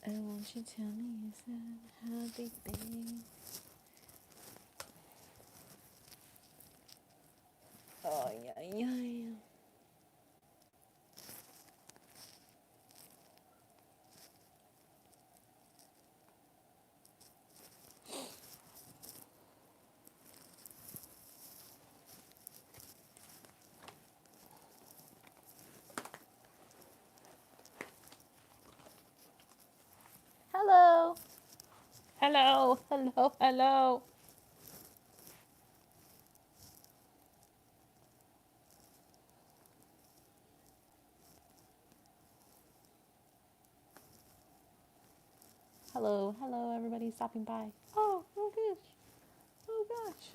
And won't you tell me it's a happy thing? Oh, yeah, yeah, yeah. Hello. Hello. Hello. Hello. Hello. Hello, everybody stopping by. Oh, oh gosh. Oh gosh.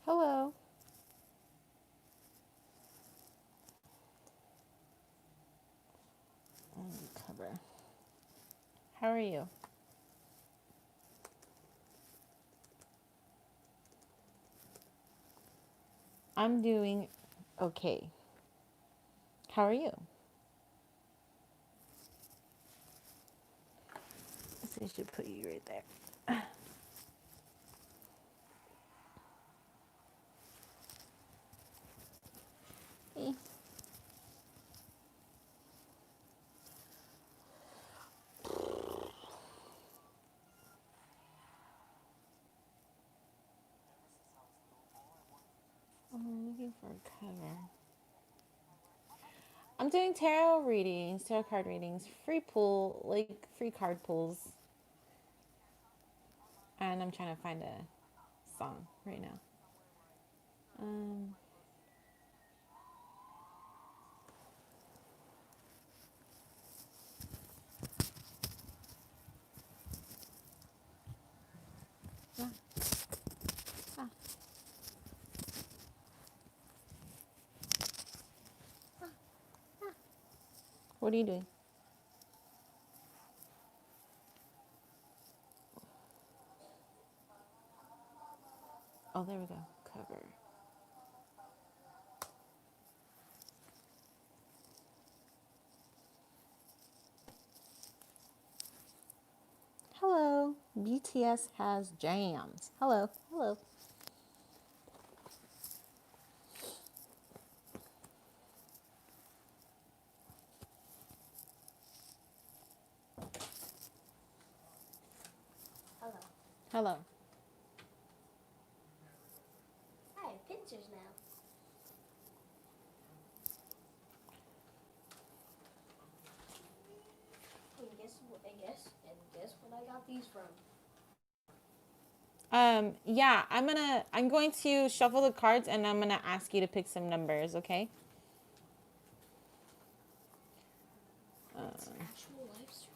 Hello. Cover. How are you? I'm doing okay. How are you? So I should put you right there. Eh. I'm looking for a cover. I'm doing tarot readings, tarot card readings, free pool, like free card pulls. And I'm trying to find a song right now. Um, ah, ah. What are you doing? Oh, there we go. Cover. Hello. BTS has jams. Hello. Hello. Hello. Hello. I have pictures now. And guess what I got these from. Yeah, I'm going to shuffle the cards and I'm gonna ask you to pick some numbers, okay? It's actual live stream.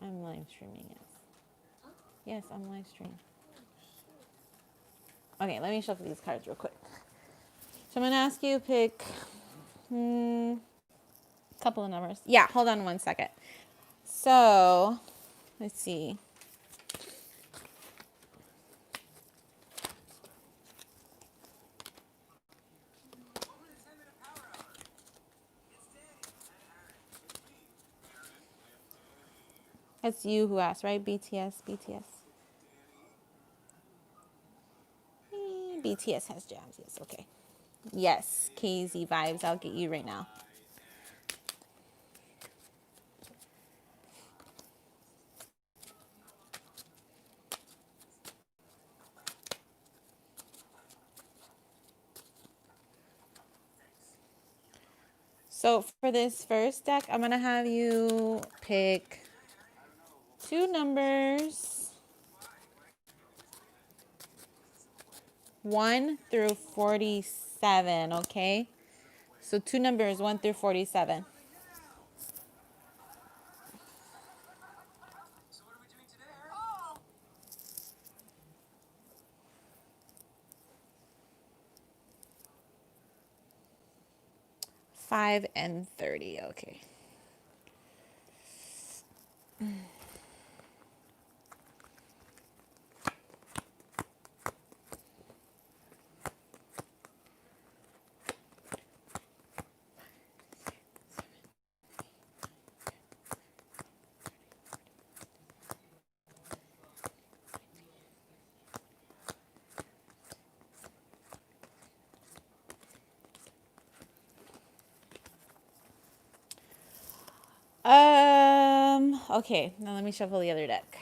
I'm live streaming, yes. Huh? Yes, I'm live streaming. Okay, let me shuffle these cards real quick. So I'm gonna ask you to pick a couple of numbers. Yeah, hold on one second. So, let's see. That's you who asked, right? BTS, BTS. BTS has jams, yes, okay. Yes, KZ vibes. I'll get you right now. So for this first deck, I'm going to have you pick two numbers, 1 through 47, okay? So two numbers, 1 through 47. So what are we doing today, Eric? 5 and 30. Okay. Okay, now let me shuffle the other deck.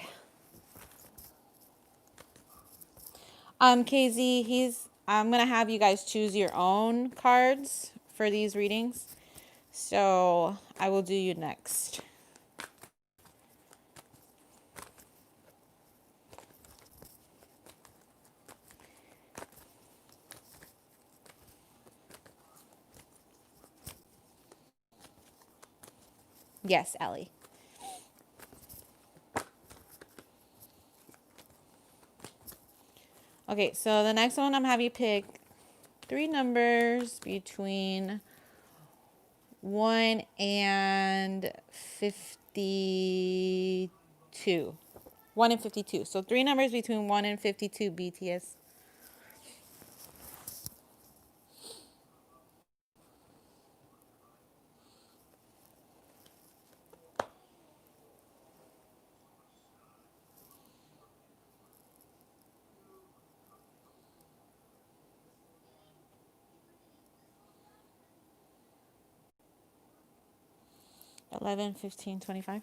KZ, I'm gonna have you guys choose your own cards for these readings. So I will do you next. Yes, Ellie. Okay, so the next one I'm gonna have you pick 3 numbers between 1 and 52. 1 and 52. So 3 numbers between 1 and 52 BTS. Eleven, 15, 25.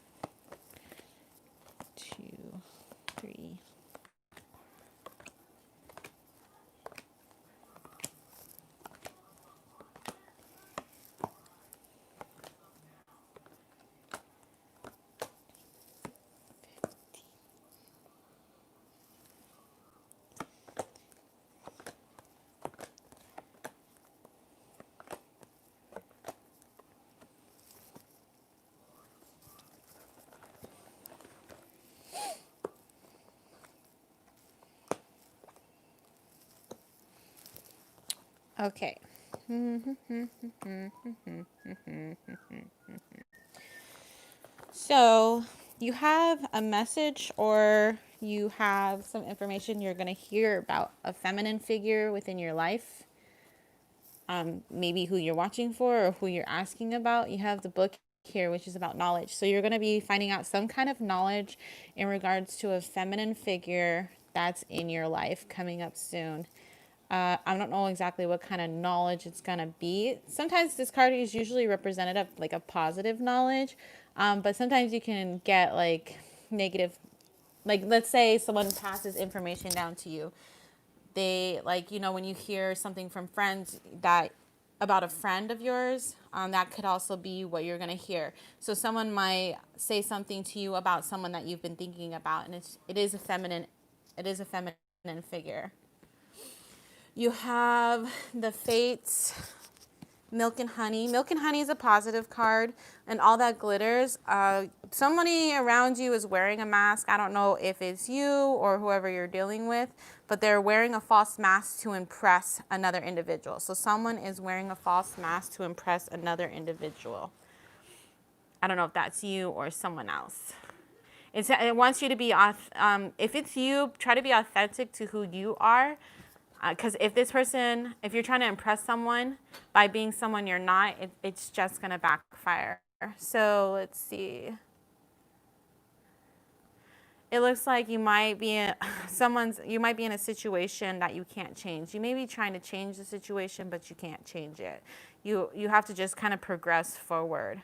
2, 3. Okay. So you have a message or you have some information you're going to hear about a feminine figure within your life. Maybe who you're watching for or who you're asking about. You have the book here, which is about knowledge. So you're going to be finding out some kind of knowledge in regards to a feminine figure that's in your life coming up soon. I don't know exactly what kind of knowledge it's going to be. Sometimes this card is usually representative of like a positive knowledge, but sometimes you can get like negative. Like, let's say someone passes information down to you. They, like, you know, when you hear something from friends that about a friend of yours, that could also be what you're going to hear. So someone might say something to you about someone that you've been thinking about, and it is a feminine figure. You have the Fates, Milk and Honey. Milk and Honey is a positive card, and all that glitters. Somebody around you is wearing a mask. I don't know if it's you or whoever you're dealing with, but they're wearing a false mask to impress another individual. So someone is wearing a false mask to impress another individual. I don't know if that's you or someone else. It wants you to be, if it's you, try to be authentic to who you are. Because if you're trying to impress someone by being someone you're not, it's just going to backfire. So let's see. It looks like you might be in a situation that you can't change. You may be trying to change the situation, but you can't change it. You have to just kind of progress forward.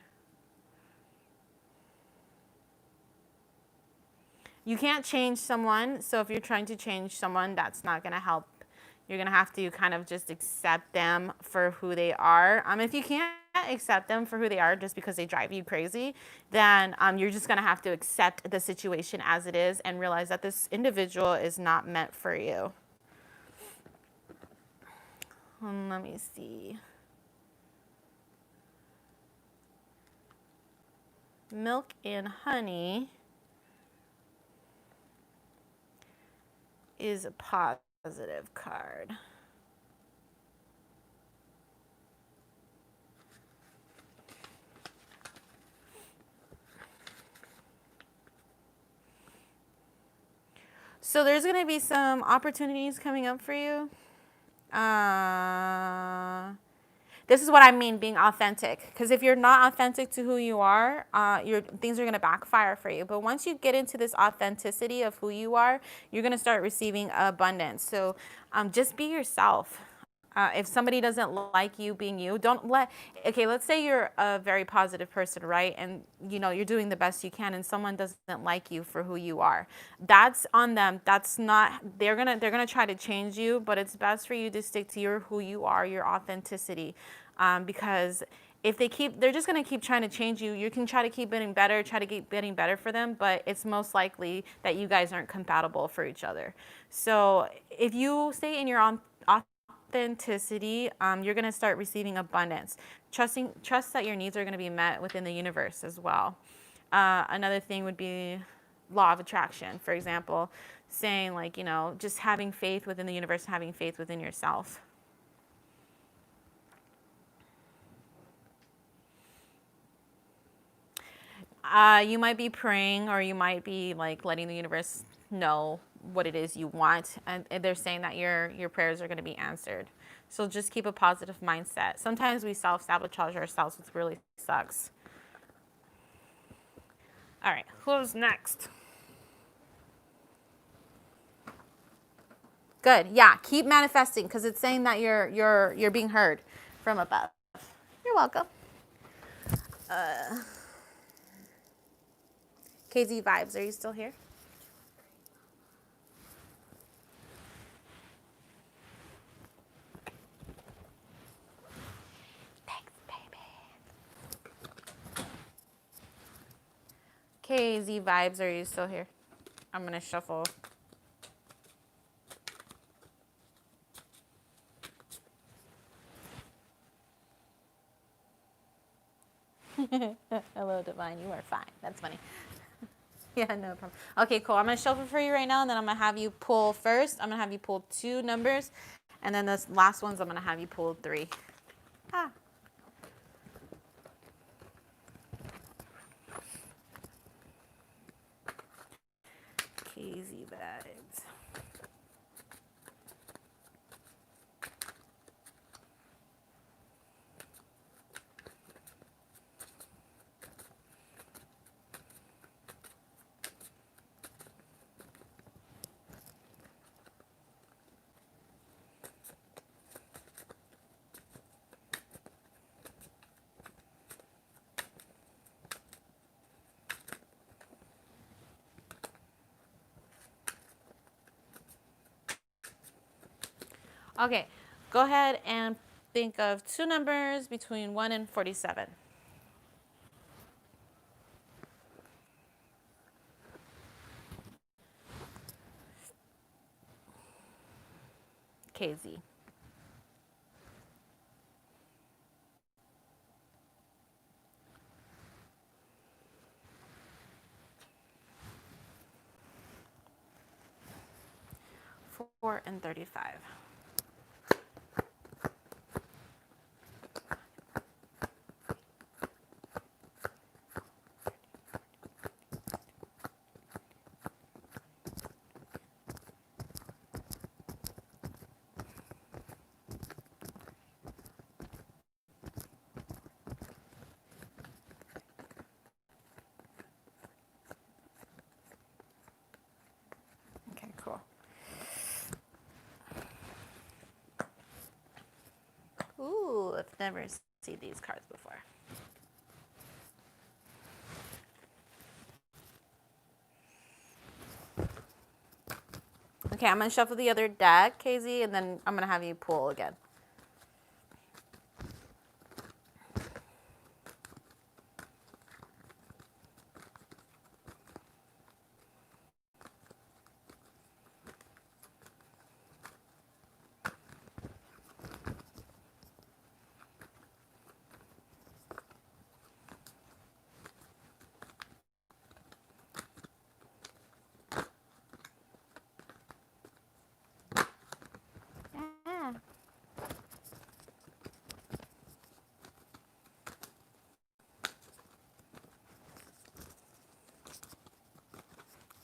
You can't change someone, so if you're trying to change someone, that's not going to help. You're going to have to kind of just accept them for who they are. If you can't accept them for who they are just because they drive you crazy, then you're just going to have to accept the situation as it is and realize that this individual is not meant for you. Let me see. Milk and Honey is a positive card. So there's going to be some opportunities coming up for you. This is what I mean being authentic. Because if you're not authentic to who you are, things are going to backfire for you. But once you get into this authenticity of who you are, you're going to start receiving abundance. So just be yourself. If somebody doesn't like you being you, okay, let's say you're a very positive person, right? And you're doing the best you can and someone doesn't like you for who you are. That's on them. That's not, they're going to try to change you, but it's best for you to stick to who you are, your authenticity. Because if they're just going to keep trying to change you. You can try to keep getting better, try to keep getting better for them, but it's most likely that you guys aren't compatible for each other. So if you stay in your authenticity, you're going to start receiving abundance. Trust that your needs are going to be met within the universe as well. Another thing would be law of attraction, for example, saying just having faith within the universe, having faith within yourself. You might be praying, or you might be letting the universe know what it is you want, and they're saying that your prayers are going to be answered. So just keep a positive mindset. Sometimes we self-sabotage ourselves, which really sucks. All right, who's next? Good. Yeah, keep manifesting, because it's saying that you're being heard from above. You're welcome. KZ Vibes, are you still here? Thanks, baby. KZ Vibes, are you still here? I'm going to shuffle. Hello, Divine. You are fine. That's funny. Yeah, no problem. Okay, cool. I'm going to shuffle for you right now, and then I'm going to have you pull first. I'm going to have you pull 2 numbers, and then the last ones I'm going to have you pull 3. Ah. KZ Vibes. Okay, go ahead and think of 2 numbers between 1 and 47. KZ. Four and 35. Okay, cool. Ooh, I've never seen these cards before. Okay, I'm going to shuffle the other deck, KZ, and then I'm going to have you pull again. Yeah.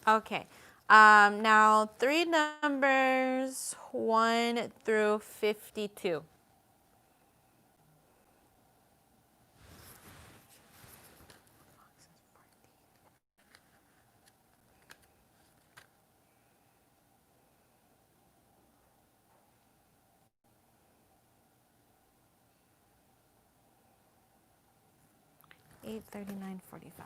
Okay. Now, three numbers 1 through 52. Eight 39:45.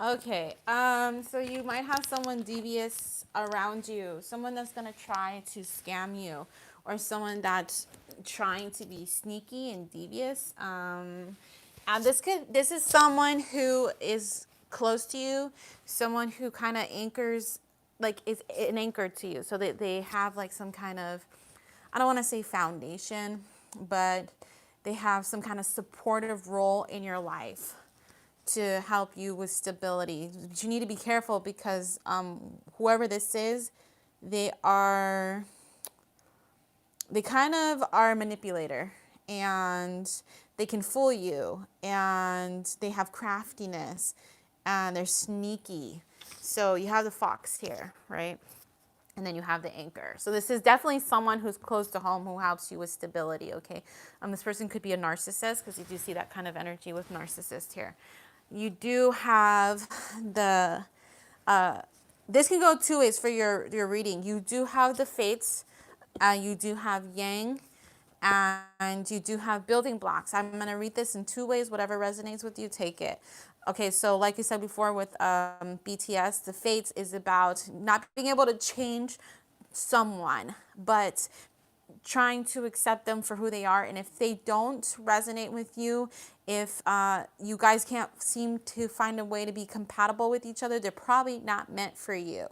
Okay, so you might have someone devious around you, someone that's gonna try to scam you, or someone that's trying to be sneaky and devious. And this is someone who is close to you, someone who kind of anchors, like is an anchor to you, so that they have like some kind of, I don't want to say foundation, but they have some kind of supportive role in your life to help you with stability. But you need to be careful because whoever this is, they are, they kind of are a manipulator, and they can fool you, and they have craftiness, and they're sneaky. So you have the fox here, right? And then you have the anchor. So this is definitely someone who's close to home who helps you with stability, okay? This person could be a narcissist, because you do see that kind of energy with narcissist here. You do have the, this can go two ways for your reading. You do have the fates, you do have yang, and you do have building blocks. I'm going to read this in two ways. Whatever resonates with you, take it. Okay, so like you said before with BTS, the fates is about not being able to change someone, but trying to accept them for who they are. And if they don't resonate with you, if you guys can't seem to find a way to be compatible with each other, they're probably not meant for you.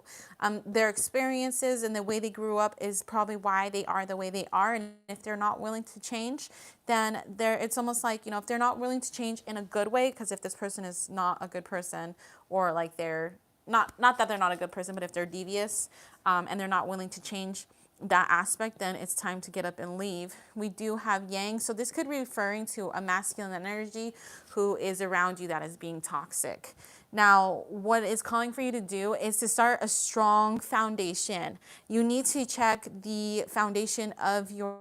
Their experiences and the way they grew up is probably why they are the way they are. And if they're not willing to change, then it's almost like, if they're not willing to change in a good way, because if this person is not a good person, or like they're not that they're not a good person, but if they're devious, and they're not willing to change that aspect, then it's time to get up and leave. We do have yang, so this could be referring to a masculine energy who is around you that is being toxic. Now, what it's calling for you to do is to start a strong foundation. You need to check the foundation of your,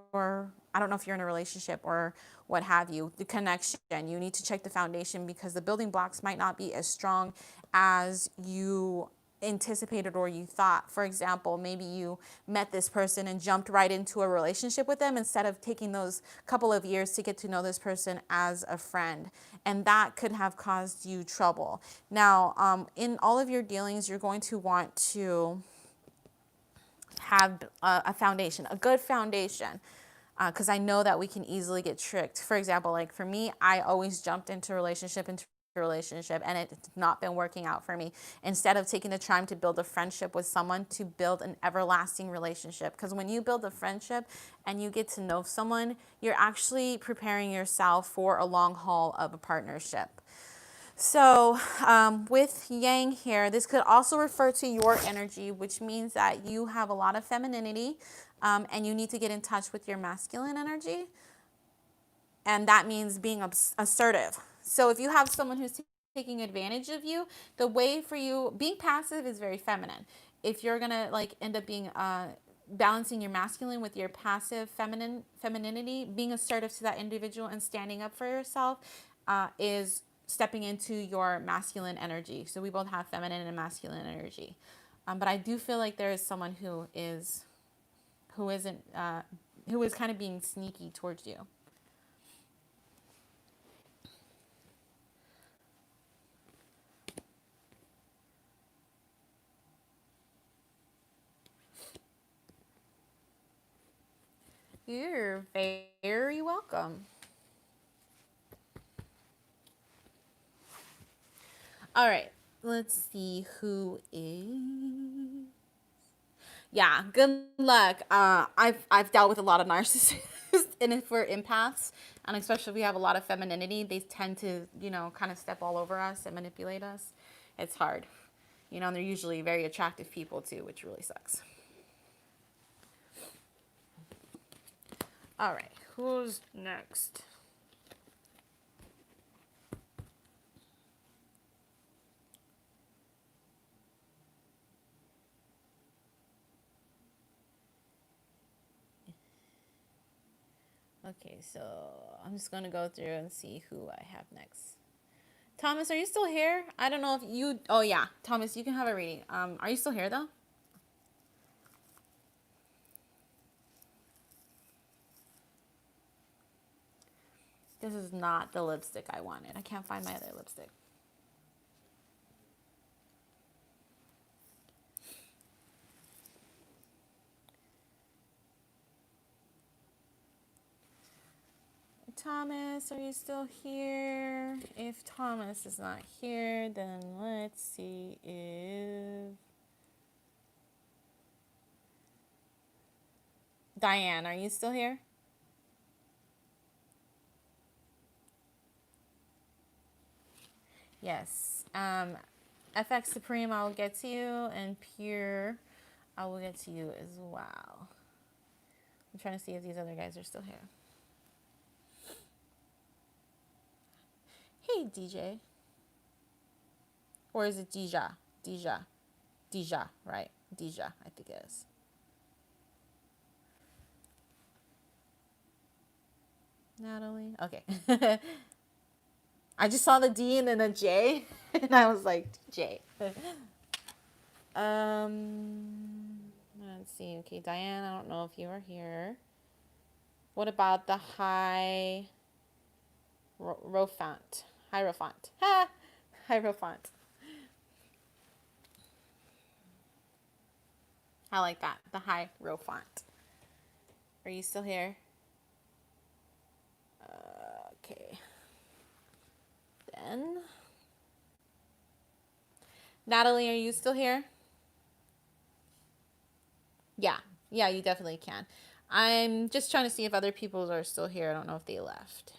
I don't know if you're in a relationship or what have you, the connection. You need to check the foundation, because the building blocks might not be as strong as you anticipated or you thought. For example, maybe you met this person and jumped right into a relationship with them instead of taking those couple of years to get to know this person as a friend. And that could have caused you trouble. Now, in all of your dealings, you're going to want to have a foundation, a good foundation. Because I know that we can easily get tricked. For example, like for me, I always jumped into relationship, and it's not been working out for me. Instead of taking the time to build a friendship with someone, to build an everlasting relationship. Because when you build a friendship and you get to know someone, you're actually preparing yourself for a long haul of a partnership. So with yang here, this could also refer to your energy, which means that you have a lot of femininity, and you need to get in touch with your masculine energy. And that means being assertive. So if you have someone who's taking advantage of you, the way for you, being passive is very feminine. If you're going to like end up being balancing your masculine with your passive femininity, being assertive to that individual and standing up for yourself is stepping into your masculine energy. So we both have feminine and masculine energy. But I do feel like there is someone who is kind of being sneaky towards you. You're very welcome. All right, let's see who is. Yeah, good luck. I've dealt with a lot of narcissists, and if we're empaths, and especially if we have a lot of femininity, they tend to, kind of step all over us and manipulate us. It's hard, and they're usually very attractive people too, which really sucks. All right, who's next? Okay, so I'm just going to go through and see who I have next. Thomas, are you still here? I don't know if you... Oh, yeah. Thomas, you can have a reading. Are you still here, though? This is not the lipstick I wanted. I can't find my other lipstick. Thomas, are you still here? If Thomas is not here, then let's see if... Diane, are you still here? Yes. FX Supreme, I will get to you, and Pure, I will get to you as well. I'm trying to see if these other guys are still here. Hey, DJ. Or is it Deja? Deja, right? Deja, I think it is. Natalie? Okay. I just saw the D and then a J, and I was like, J. Let's see. Okay, Diane, I don't know if you are here. What about the Hierophant? Hierophant. Ha! Hierophant. I like that. The Hierophant. Are you still here? Okay. Then. Natalie, are you still here? Yeah. Yeah, you definitely can. I'm just trying to see if other people are still here. I don't know if they left.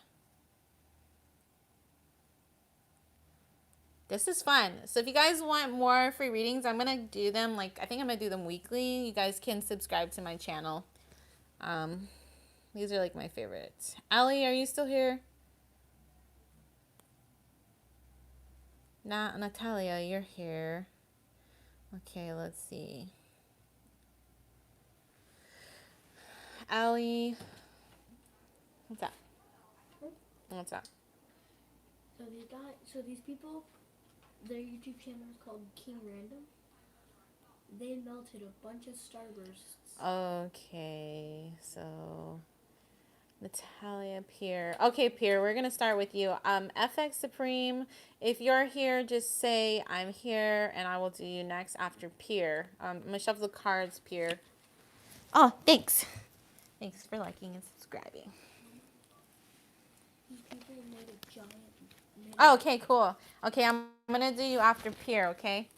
This is fun. So if you guys want more free readings, I'm going to do them, I think I'm going to do them weekly. You guys can subscribe to my channel. These are my favorites. Allie, are you still here? Natalia, you're here. Okay, let's see. Allie. What's up? What's up? So these people, their YouTube channel is called King Random. They melted a bunch of Starbursts. Okay, so Natalia, Pierre. Okay, Pierre, we're gonna start with you. FX Supreme, if you're here, just say I'm here, and I will do you next after Pierre. I'm gonna shuffle the cards, Pierre. Oh, thanks. Thanks for liking and subscribing. These people made a giant. Oh, okay, cool. Okay, I'm gonna do you after Pierre, okay?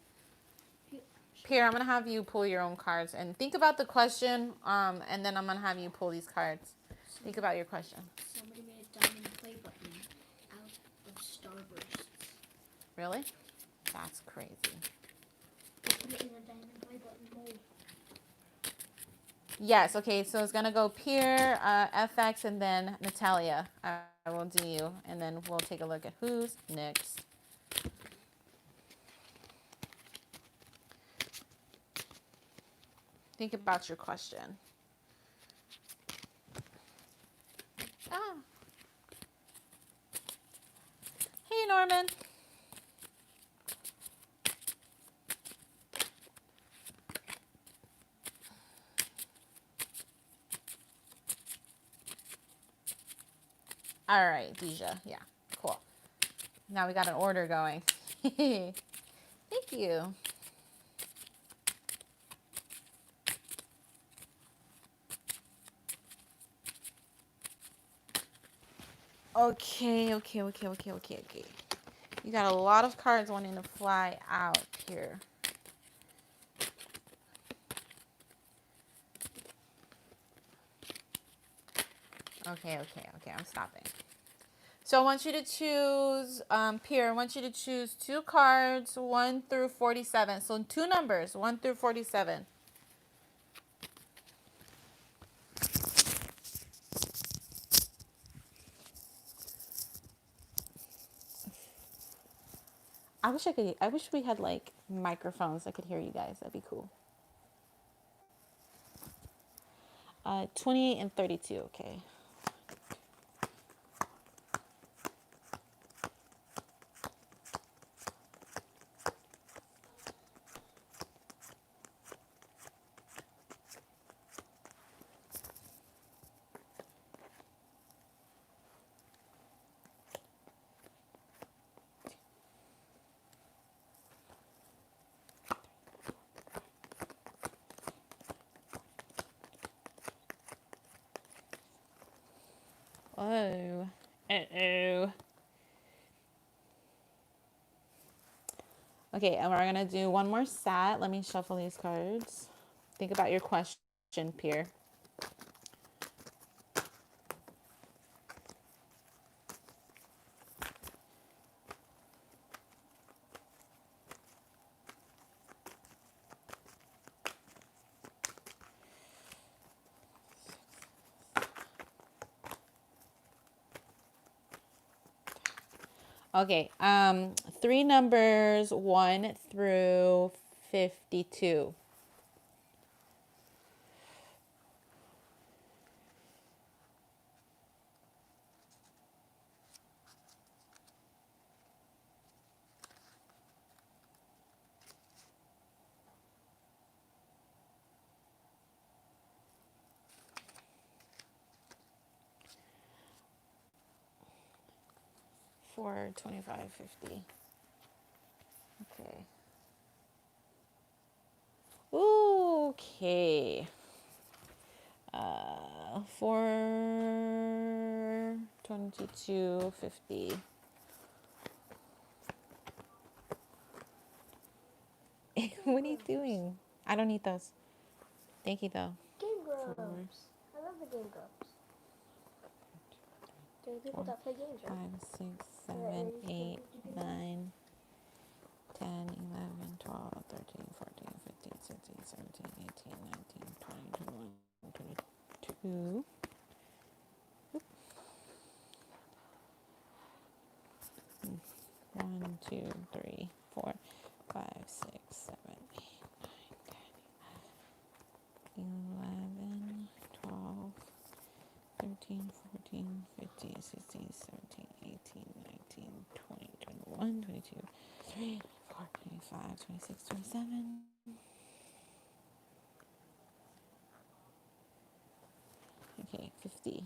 Pierre, I'm gonna have you pull your own cards and think about the question, and then I'm gonna have you pull these cards. Think about your question. Somebody made a diamond play button out of Starbursts. Really? That's crazy. Put it in a diamond play button mold. Yes, okay, so it's gonna go Pierre, FX, and then Natalia. I will do you, and then we'll take a look at who's next. Think about your question. Ah. Hey, Norman. All right, Deja. Yeah, cool. Now we got an order going. Thank you. Okay, okay, okay, okay, okay, okay. You got a lot of cards wanting to fly out here. Okay, okay, okay. I'm stopping. So I want you to choose, Pierre, I want you to choose two cards, 1 through 47. So two numbers, 1 through 47. I wish we had like microphones. I could hear you guys. That'd be cool. 28 and 32, okay. Oh. Uh-oh. Okay, and we're gonna do one more set. Let me shuffle these cards. Think about your question, Pierre. 3 numbers 1 through 52. 4, 25, 50. Okay. Okay. 4, 22, 50. What are you doing? I don't need those. Thank you, though. Game Four, Grumps. I love the Game Grumps. There are people 4, that play games, right? 5, 6, Are 7, you 8, doing 9, 10, 11, 12, 13, 14, 15, 16, 17, 18, 19, 20, 21, 22. 1, 2, 3, 4, 5, 6, 7, 8, 9, 10, 11, 12, 13, 14, 15, 16, 17, 18, 19, 20, 21, 22, 23, 24, 25, 26, 27. Okay, 50.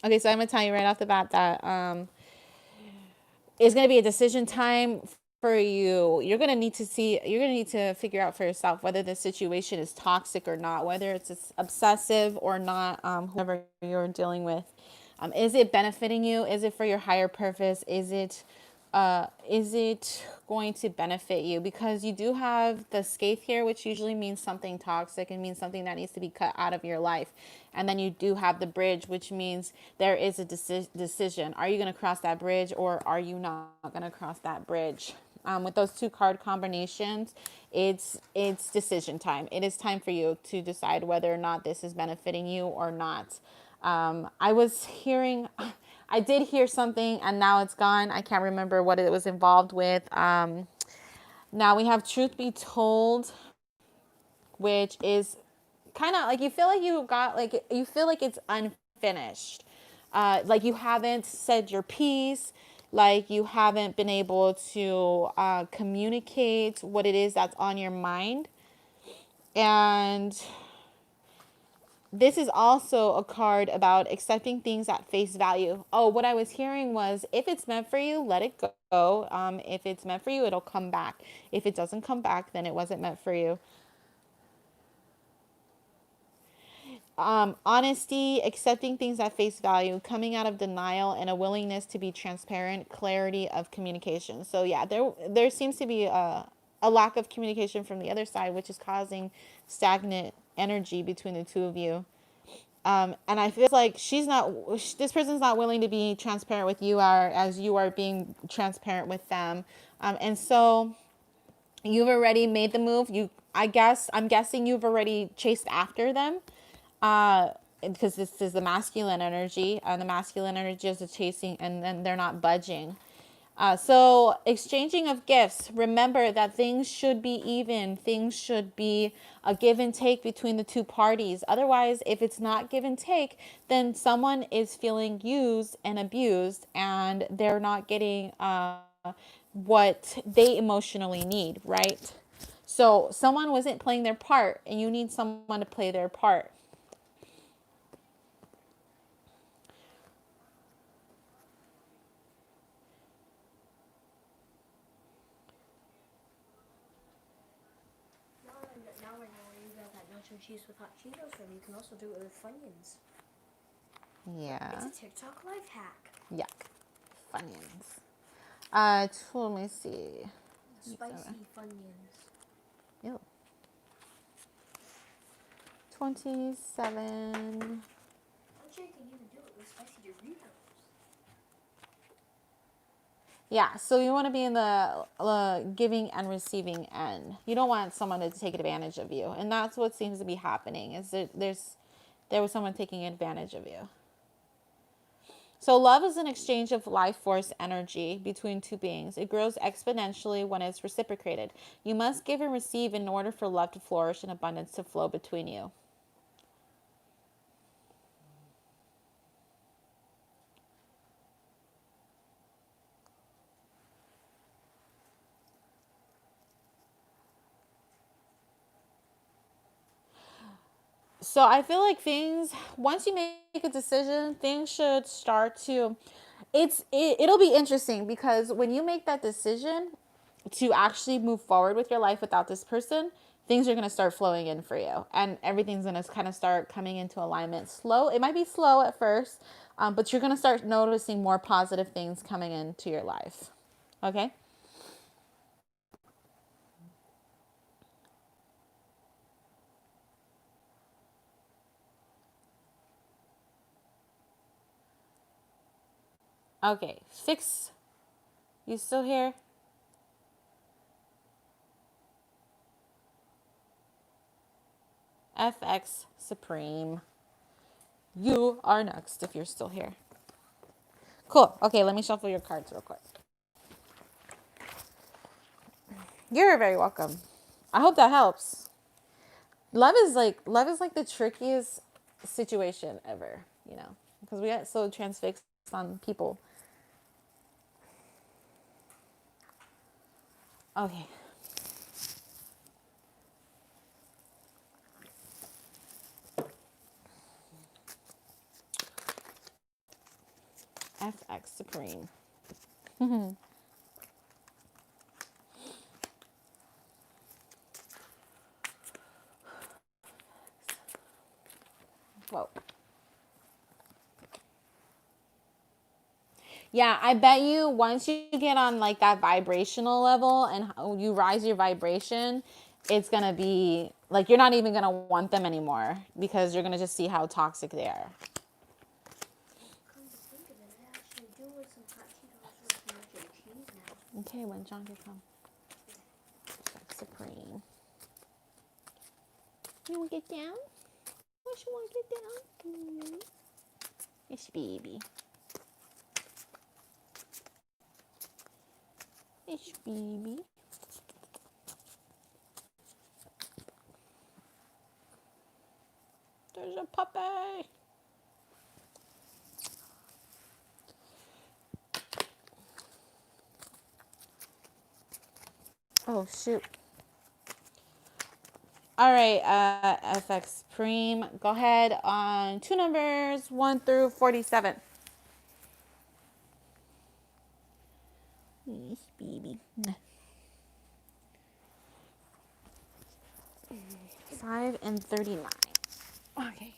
Okay, so I'm gonna tell you right off the bat that it's going to be a decision time for you. You're going to need to figure out for yourself whether the situation is toxic or not, whether it's obsessive or not, whoever you're dealing with. Is it benefiting you? Is it for your higher purpose? Is it going to benefit you? Because you do have the scathe here, which usually means something toxic and means something that needs to be cut out of your life. And then you do have the bridge, which means there is a decision. Are you going to cross that bridge or are you not going to cross that bridge? With those two card combinations, it's decision time. It is time for you to decide whether or not this is benefiting you or not. I was hearing, I did hear something and now it's gone. I can't remember what it was involved with. Now we have Truth Be Told, which is kind of like you feel like it's unfinished. Like you haven't said your piece, like you haven't been able to communicate what it is that's on your mind. And this is also a card about accepting things at face value. Oh, what I was hearing was if it's meant for you, let it go. If it's meant for you, it'll come back. If it doesn't come back, then it wasn't meant for you. Honesty, accepting things at face value, coming out of denial, and a willingness to be transparent, clarity of communication. So yeah, there seems to be a lack of communication from the other side, which is causing stagnant energy between the two of you. And I feel like this person's not willing to be transparent with you as you are being transparent with them. And so you've already made the move. I'm guessing you've already chased after them. Because this is the masculine energy, and the masculine energy is the chasing, and then they're not budging. So exchanging of gifts. Remember that things should be even. Things should be a give and take between the two parties. Otherwise, if it's not give and take, then someone is feeling used and abused, and they're not getting what they emotionally need, right? So someone wasn't playing their part, and you need someone to play their part. Now I know where you got that nacho cheese with hot Cheetos from. You can also do it with Funyuns. Yeah. It's a TikTok life hack. Yuck. Funyuns. Let me see. Spicy Funyuns. Ew. 27. I'm sure you can even do it with spicy Doritos. Yeah, so you want to be in the giving and receiving end. You don't want someone to take advantage of you, and that's what seems to be happening. Is that there was someone taking advantage of you. So love is an exchange of life force energy between two beings. It grows exponentially when it's reciprocated. You must give and receive in order for love to flourish and abundance to flow between you. So I feel like once you make a decision, things should start to, it'll be interesting because when you make that decision to actually move forward with your life without this person, things are going to start flowing in for you, and everything's going to kind of start coming into alignment. It might be slow at first, but you're going to start noticing more positive things coming into your life. Okay. Okay. Fix. You still here? FX Supreme. You are next if you're still here. Cool. Okay, let me shuffle your cards real quick. You're very welcome. I hope that helps. Love is like the trickiest situation ever, because we get so transfixed on people. Okay. FX Supreme. Whoa. Yeah, I bet you once you get on like that vibrational level and you rise your vibration, it's going to be like you're not even going to want them anymore because you're going to just see how toxic they are. Come to think of it, I actually do with some hot Cheetos with some nacho cheese now. Okay, when John can come. That's Supreme. You want to get down? What you want to get down? Yes, baby. Yes, baby. There's a puppy. Oh, shoot. All right, FX Supreme. Go ahead on two numbers, 1 through 47. Yes, baby. 5 and 39. Okay.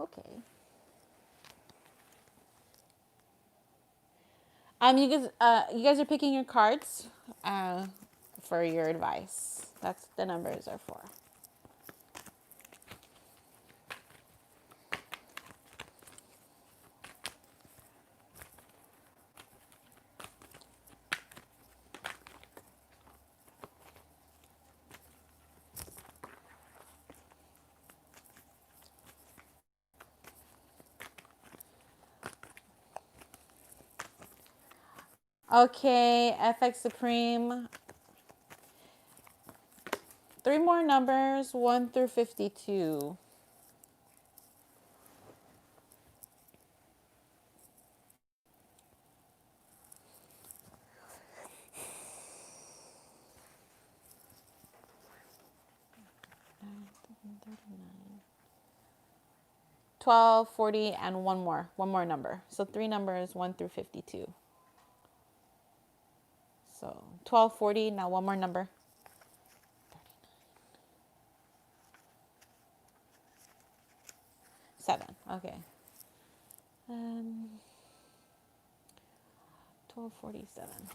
Okay. You guys are picking your cards for your advice. That's the numbers are for. Okay, FX Supreme. 3 more numbers, 1 through 52. $12, $40, and one more number. So 3 numbers, 1 through 52. So $12, $40, now one more number. 7. Okay. 1247.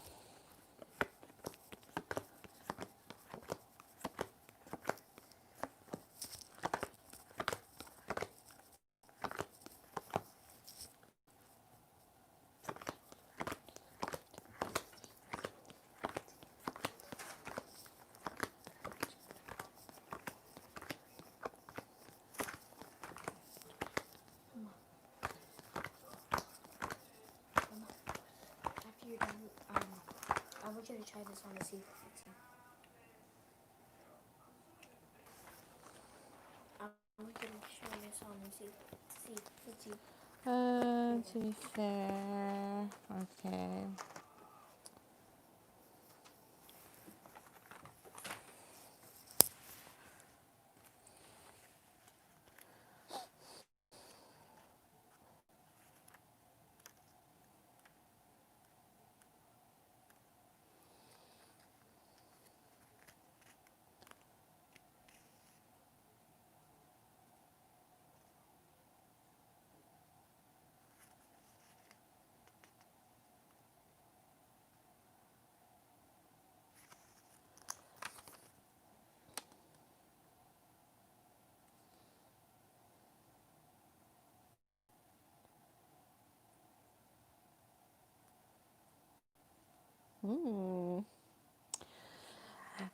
After you're done, I want you to try this on and see if it fits you. I want you to try this on and see if it fits you. To be fair, okay.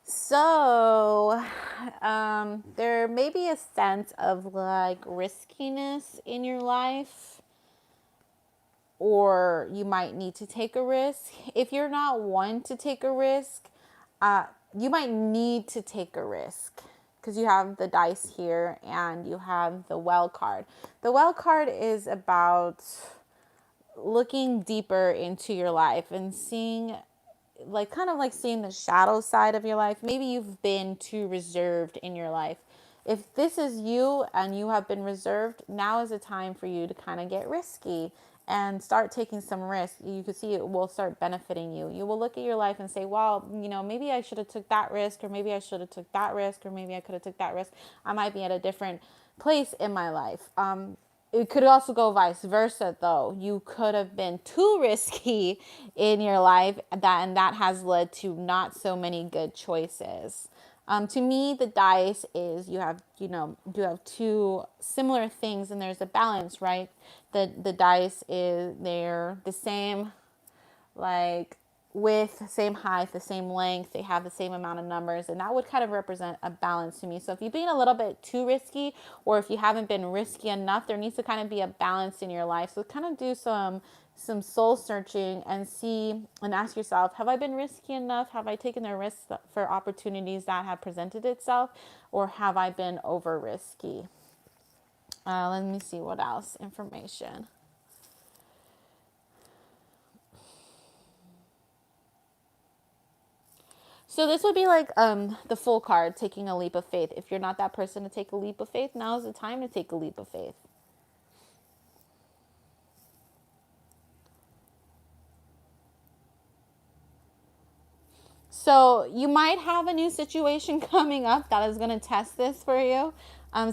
So, there may be a sense of like riskiness in your life, or you might need to take a risk. If you're not one to take a risk, you might need to take a risk because you have the dice here and you have the well card. The well card is about looking deeper into your life and seeing like kind of like seeing the shadow side of your life. Maybe you've been too reserved in your life. If this is you and you have been reserved, now is a time for you to kind of get risky and start taking some risk. You can see it will start benefiting you. You will look at your life and say, well, maybe I should have took that risk, or maybe I should have took that risk, or maybe I could have took that risk. I might be at a different place in my life. It could also go vice versa, though. You could have been too risky in your life, and that has led to not so many good choices. To me, the dice is you have two similar things, and there's a balance, right? The dice they're the same, like width, same height, the same length, they have the same amount of numbers, and that would kind of represent a balance to me. So if you've been a little bit too risky, or if you haven't been risky enough, there needs to kind of be a balance in your life. So kind of do some soul searching and see and ask yourself, have I been risky enough? Have I taken the risks for opportunities that have presented itself, or have I been over risky? Let me see what else information. So this would be like the full card, taking a leap of faith. If you're not that person to take a leap of faith, now is the time to take a leap of faith. So you might have a new situation coming up that is going to test this for you.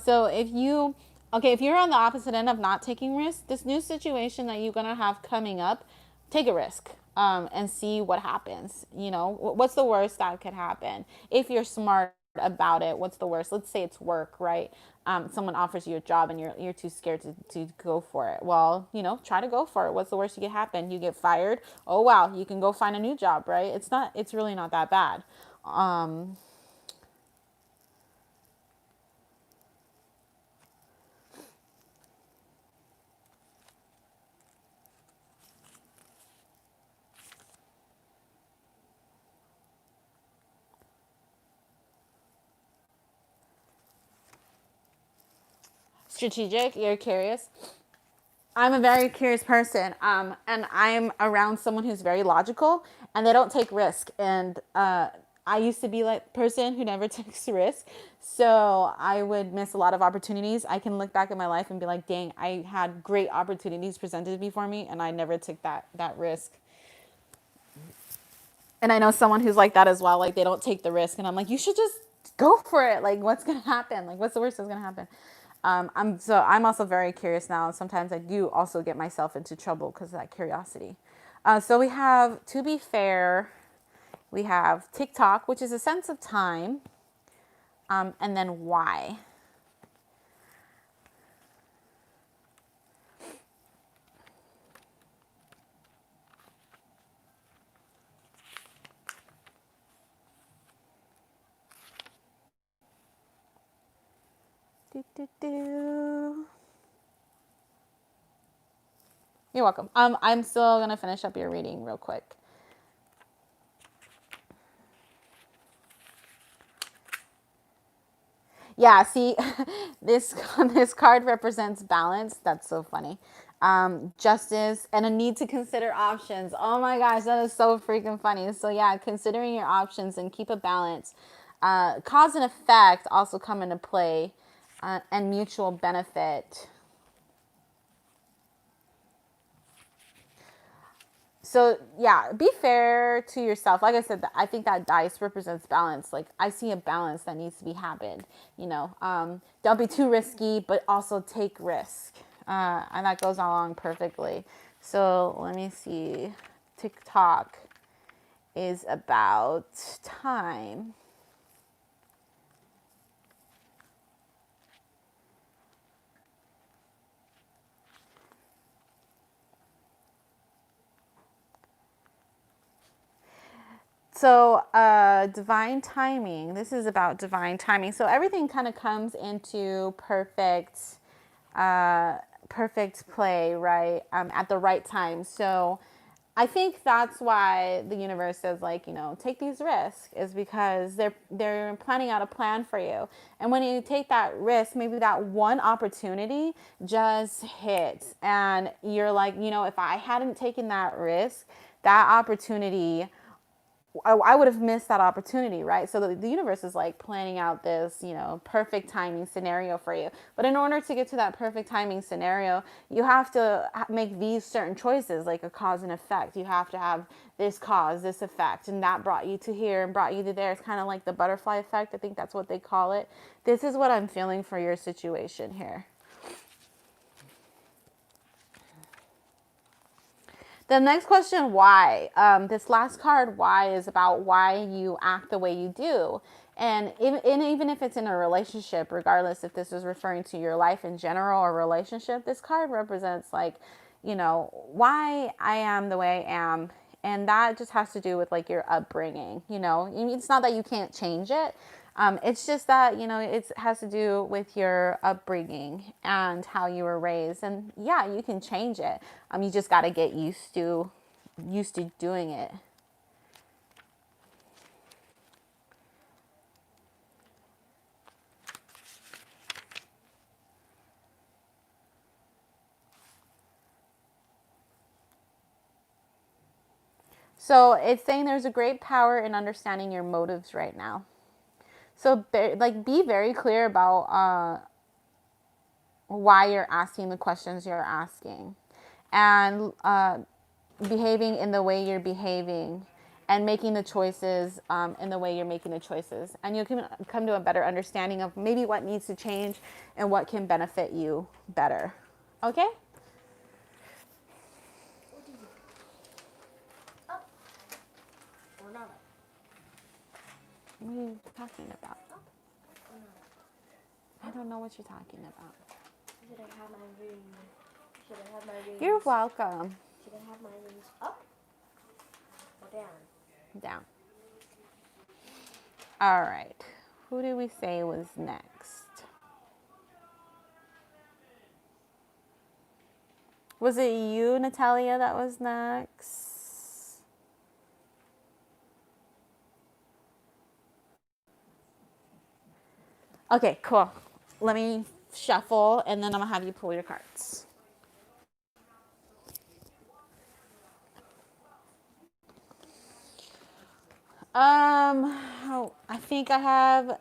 So if you're on the opposite end of not taking risks, this new situation that you're gonna have coming up, take a risk, and see what happens. What's the worst that could happen? If you're smart about it, what's the worst? Let's say it's work, right? Someone offers you a job and you're too scared to go for it. Well, try to go for it. What's the worst that could happen? You get fired. Oh wow, you can go find a new job, right? It's really not that bad. Um, Strategic, you're curious. I'm a very curious person, and I'm around someone who's very logical, and they don't take risk. And I used to be like person who never takes risk, so I would miss a lot of opportunities. I can look back at my life and be like, "Dang, I had great opportunities presented before me, and I never took that risk." And I know someone who's like that as well. Like they don't take the risk, and I'm like, "You should just go for it. Like, what's gonna happen? Like, what's the worst that's gonna happen?" I'm also very curious now. Sometimes I do also get myself into trouble because of that curiosity. So we have to be fair. We have TikTok, which is a sense of time, and then why. Do, do, do. You're welcome. I'm still gonna finish up your reading real quick. Yeah, see, this card represents balance. That's so funny. Justice and a need to consider options. Oh my gosh, that is so freaking funny. So yeah, considering your options and keep a balance. Cause and effect also come into play, and mutual benefit. So yeah, be fair to yourself. Like I said, I think that dice represents balance. Like I see a balance that needs to be happened. Don't be too risky, but also take risk, and that goes along perfectly. So let me see. TikTok is about time. So, divine timing. This is about divine timing. So everything kind of comes into perfect play, right? At the right time. So, I think that's why the universe says, like, take these risks, is because they're planning out a plan for you. And when you take that risk, maybe that one opportunity just hits, and you're like, if I hadn't taken that risk, that opportunity, I would have missed that opportunity, right? So the universe is like planning out this, perfect timing scenario for you. But in order to get to that perfect timing scenario, you have to make these certain choices, like a cause and effect. You have to have this cause, this effect, and that brought you to here and brought you to there. It's kind of like the butterfly effect. I think that's what they call it. This is what I'm feeling for your situation here. The next question, why? This last card, why, is about why you act the way you do. And even if it's in a relationship, regardless if this is referring to your life in general or relationship, this card represents, like, why I am the way I am. And that just has to do with like your upbringing. It's not that you can't change it. It's just that, it has to do with your upbringing and how you were raised. And yeah, you can change it. You just got to get used to doing it. So it's saying there's a great power in understanding your motives right now. So be very clear about why you're asking the questions you're asking, and behaving in the way you're behaving, and making the choices in the way you're making the choices. And you can come to a better understanding of maybe what needs to change and what can benefit you better. Okay? What is it? Up or not up? What are you talking about? Up or not up? I don't know what you're talking about. Should I have my ring? Should I have my rings? You're welcome. Should I have my rings up or down? Down. All right. Who did we say was next? Was it you, Natalia, that was next? Okay, cool. Let me shuffle, and then I'm gonna have you pull your cards. I think I have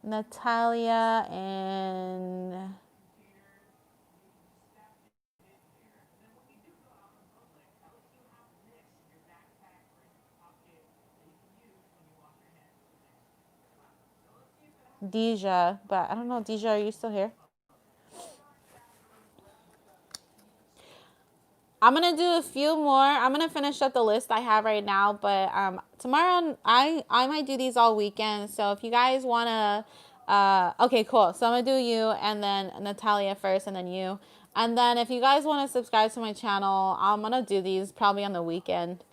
Natalia and Deja, but I don't know. Deja, are you still here? I'm gonna do a few more. I'm gonna finish up the list I have right now, but tomorrow I might do these all weekend. So if you guys wanna, okay, cool. So I'm gonna do you and then Natalia first, and then you, and then if you guys wanna subscribe to my channel, I'm gonna do these probably on the weekend,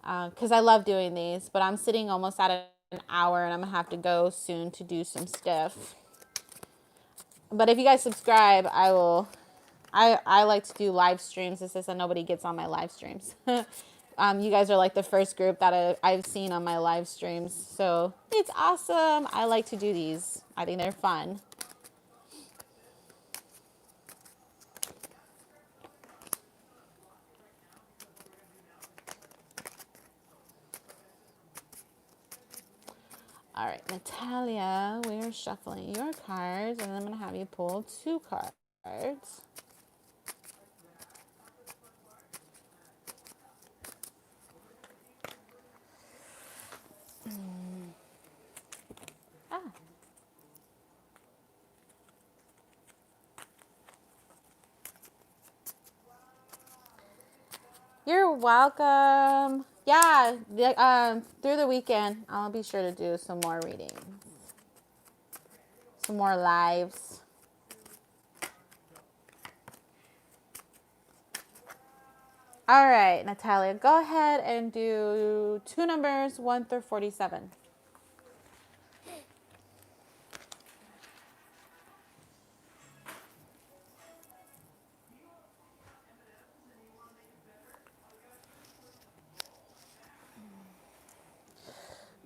cause I love doing these. But I'm sitting almost at an hour, and I'm gonna have to go soon to do some stuff. But if you guys subscribe, I will. I like to do live streams. It's just that nobody gets on my live streams. You guys are like the first group that I've seen on my live streams. So it's awesome. I like to do these. I think they're fun. All right, Natalia, we're shuffling your cards, and I'm going to have you pull 2 cards. Ah. You're welcome. Yeah, through the weekend, I'll be sure to do some more readings, some more lives. All right, Natalia, go ahead and do 2 numbers, 1 through 47.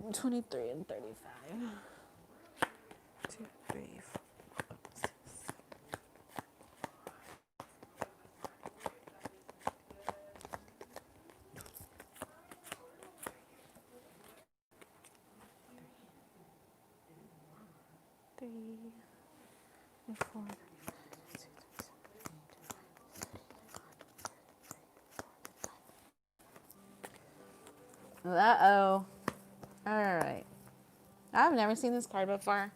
Mm. 23 and 35. 2, 3, 4, 6. 3 and 4. Uh-oh. All right. I've never seen this card before.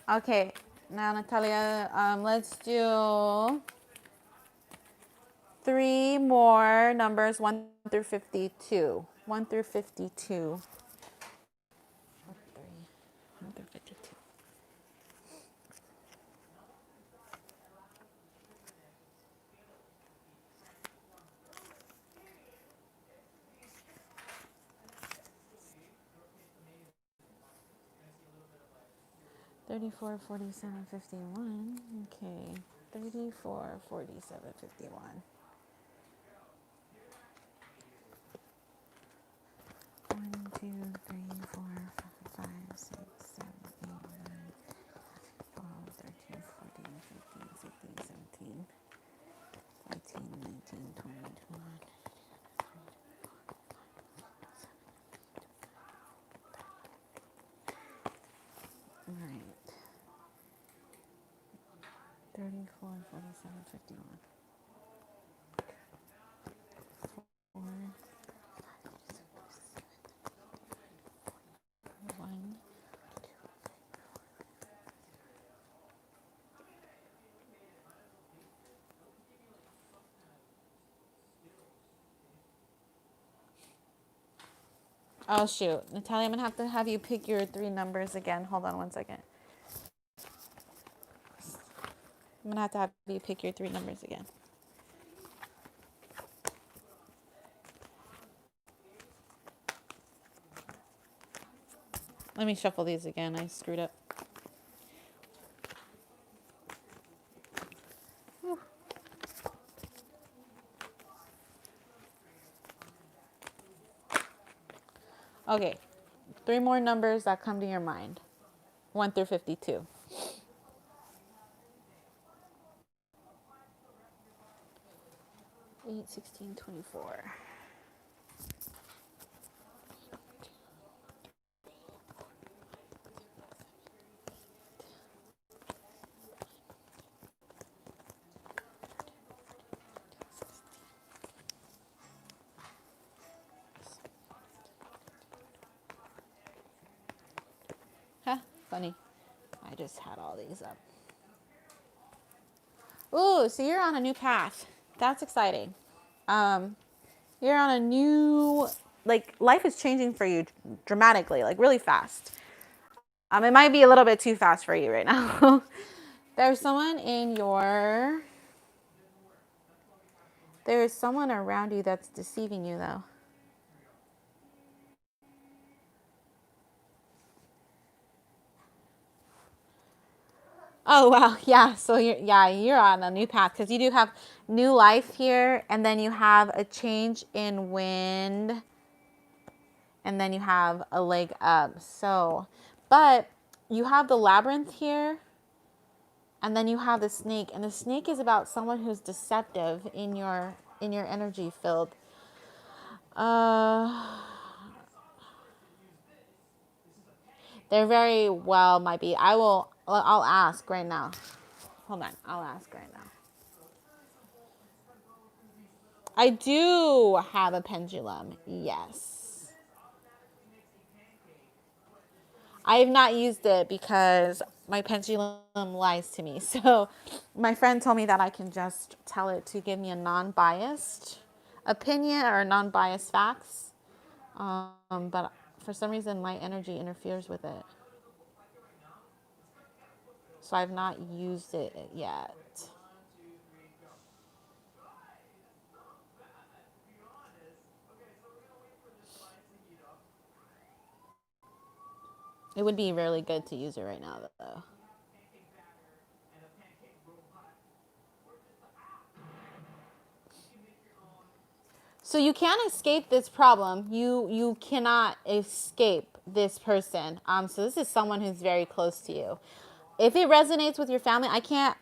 Okay, now Natalia, let's do 3 more numbers, 1 through 52. 1 through 52. 1 through 52. $34, $47, $51. Okay, $34, $47, $51. 1, 2, 3, 4, 5, 6, 7, 8, 9, 12, 13, All right. 34, 47, 51. 4, 1. Oh, shoot. Natalia, I'm going to have you pick your 3 numbers again. Hold on one second. I'm going to have you pick your 3 numbers again. Let me shuffle these again. I screwed up. Whew. Okay. 3 more numbers that come to your mind. 1 through 52. 8, 16, 24. Huh, funny. I just had all these up. Ooh, so you're on a new path. That's exciting. You're on a new, like, life is changing for you dramatically, like really fast. It might be a little bit too fast for you right now. There's someone around you that's deceiving you though. Oh wow, yeah. So you're on a new path because you do have new life here, and then you have a change in wind, and then you have a leg up. So, but you have the labyrinth here, and then you have the snake, and the snake is about someone who's deceptive in your energy field. There very well might be. I'll ask right now. Hold on, I'll ask right now. I do have a pendulum, yes. I have not used it because my pendulum lies to me. So my friend told me that I can just tell it to give me a non-biased opinion or non-biased facts. But for some reason, my energy interferes with it. So I've not used it yet. It would be really good to use it right now, though. So you can't escape this problem. You cannot escape this person. So this is someone who's very close to you. If it resonates with your family, I can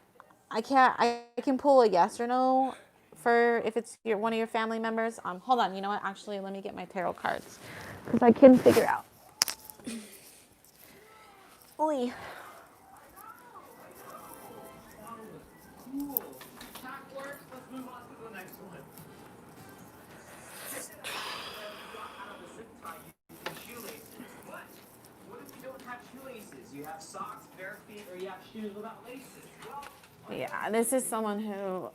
pull a yes or no for if it's one of your family members. Hold on. You know what? Actually, let me get my tarot cards because I can figure out. Oy. Cool. Tack works. Let's move on to the next one. But what if you don't have shoelaces? You have socks, bare feet, or you have shoes without laces? Well, Yeah, this is someone who.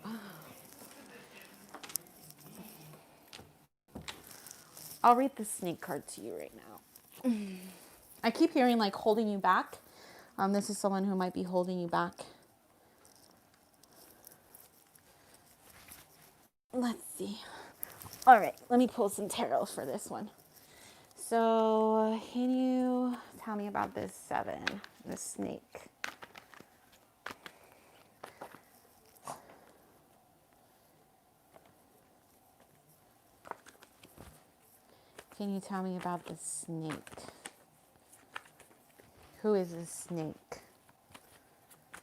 I'll read the snake card to you right now. I keep hearing like holding you back. This is someone who might be holding you back. Let's see. All right, let me pull some tarot for this one. So, can you tell me about this 7, the snake? Can you tell me about the snake? Who is this snake?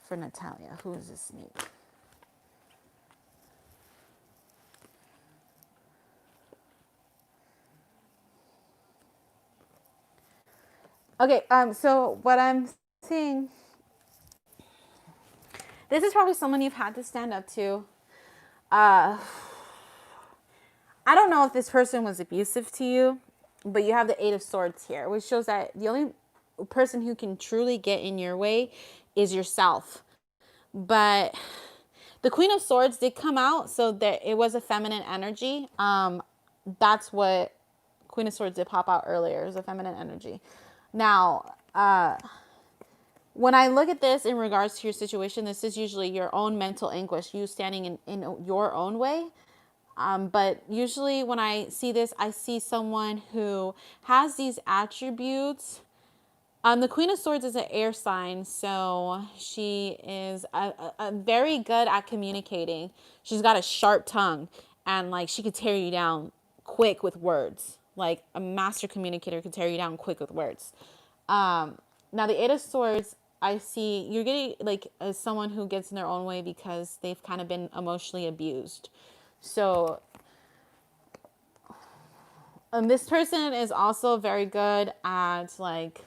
For Natalia, who is this snake? Okay, so what I'm seeing, this is probably someone you've had to stand up to. Uh, I don't know if this person was abusive to you, but you have the Eight of Swords here, which shows that the only person who can truly get in your way is yourself. But the Queen of Swords did come out, so that it was a feminine energy. That's what Queen of Swords did pop out earlier. It was a feminine energy. Now, when I look at this in regards to your situation, this is usually your own mental anguish, you standing in your own way. But usually when I see this, I see someone who has these attributes. The Queen of Swords is an air sign, so she is a very good at communicating. She's got a sharp tongue, and like she could tear you down quick with words. Like a master communicator could tear you down quick with words. Now the Eight of Swords, I see you're getting like as someone who gets in their own way because they've kind of been emotionally abused. So this person is also very good at like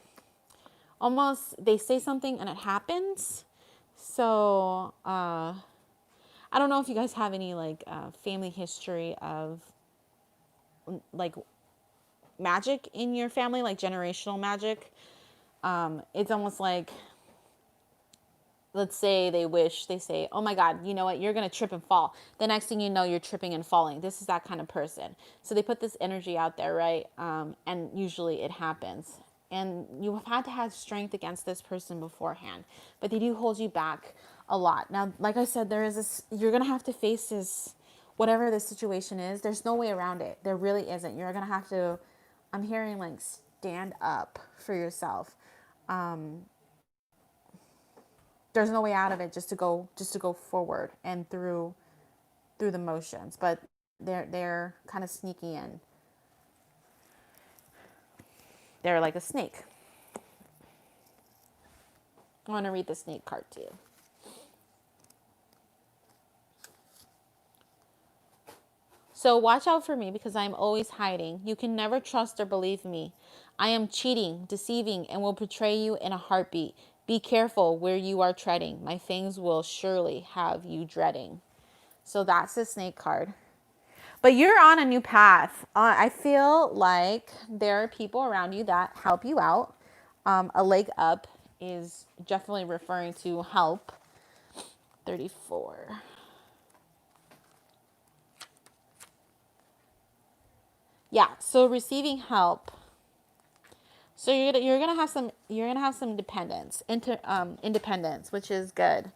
almost they say something and it happens. So I don't know if you guys have any like family history of like magic in your family, like generational magic. It's almost like, let's say they say, oh my God, you know what? You're going to trip and fall. The next thing you know, you're tripping and falling. This is that kind of person. So they put this energy out there, right? And usually it happens. And you have had to have strength against this person beforehand, but they do hold you back a lot. Now, like I said, there is this, you're going to have to face this, whatever the situation is. There's no way around it. There really isn't. You're going to have to, I'm hearing like stand up for yourself. There's no way out of it just to go forward and through the motions, but they're kind of sneaky in. They're like a snake. I want to read the snake card to you. So watch out for me because I am always hiding. You can never trust or believe me. I am cheating, deceiving, and will betray you in a heartbeat. Be careful where you are treading. My fangs will surely have you dreading. So that's the snake card. But you're on a new path. I feel like there are people around you that help you out. A leg up is definitely referring to help. 34. Yeah, so receiving help. So you're gonna have some independence, which is good.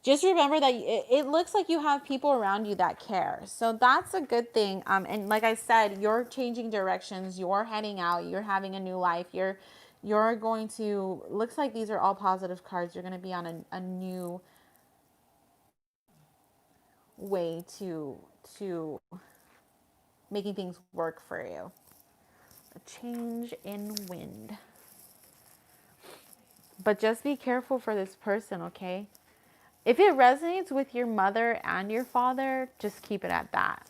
Just remember that it looks like you have people around you that care. So that's a good thing. And like I said, you're changing directions. You're heading out. You're having a new life. You're going to, looks like these are all positive cards. You're going to be on a new way to making things work for you. A change in wind. But just be careful for this person, okay? If it resonates with your mother and your father, just keep it at that.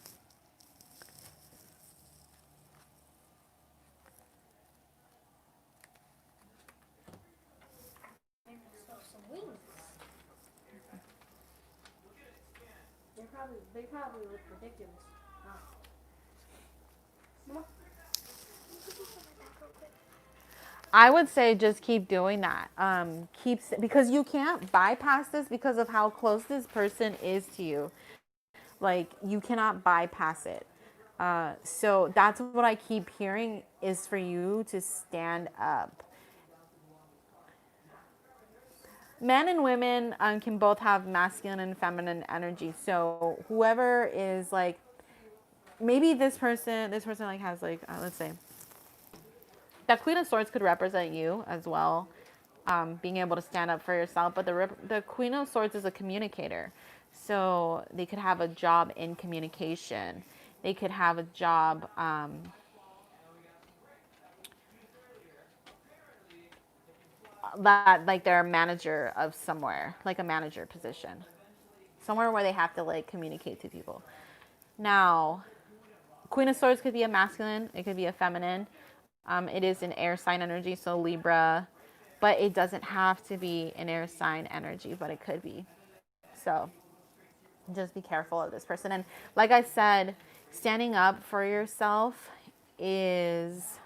Some wings. They probably look ridiculous. No. I would say just keep doing that. Because you can't bypass this because of how close this person is to you. Like you cannot bypass it. So that's what I keep hearing is for you to stand up. Men and women can both have masculine and feminine energy. So whoever is like, maybe this person like has like, let's say, that Queen of Swords could represent you as well, being able to stand up for yourself. But the Queen of Swords is a communicator. So they could have a job in communication. They could have a job that like they're a manager of somewhere, like a manager position. somewhere where they have to like communicate to people. Now, Queen of Swords could be a masculine, it could be a feminine. It is an air sign energy, so Libra, but it doesn't have to be an air sign energy, but it could be. So just be careful of this person. And like I said, standing up for yourself is,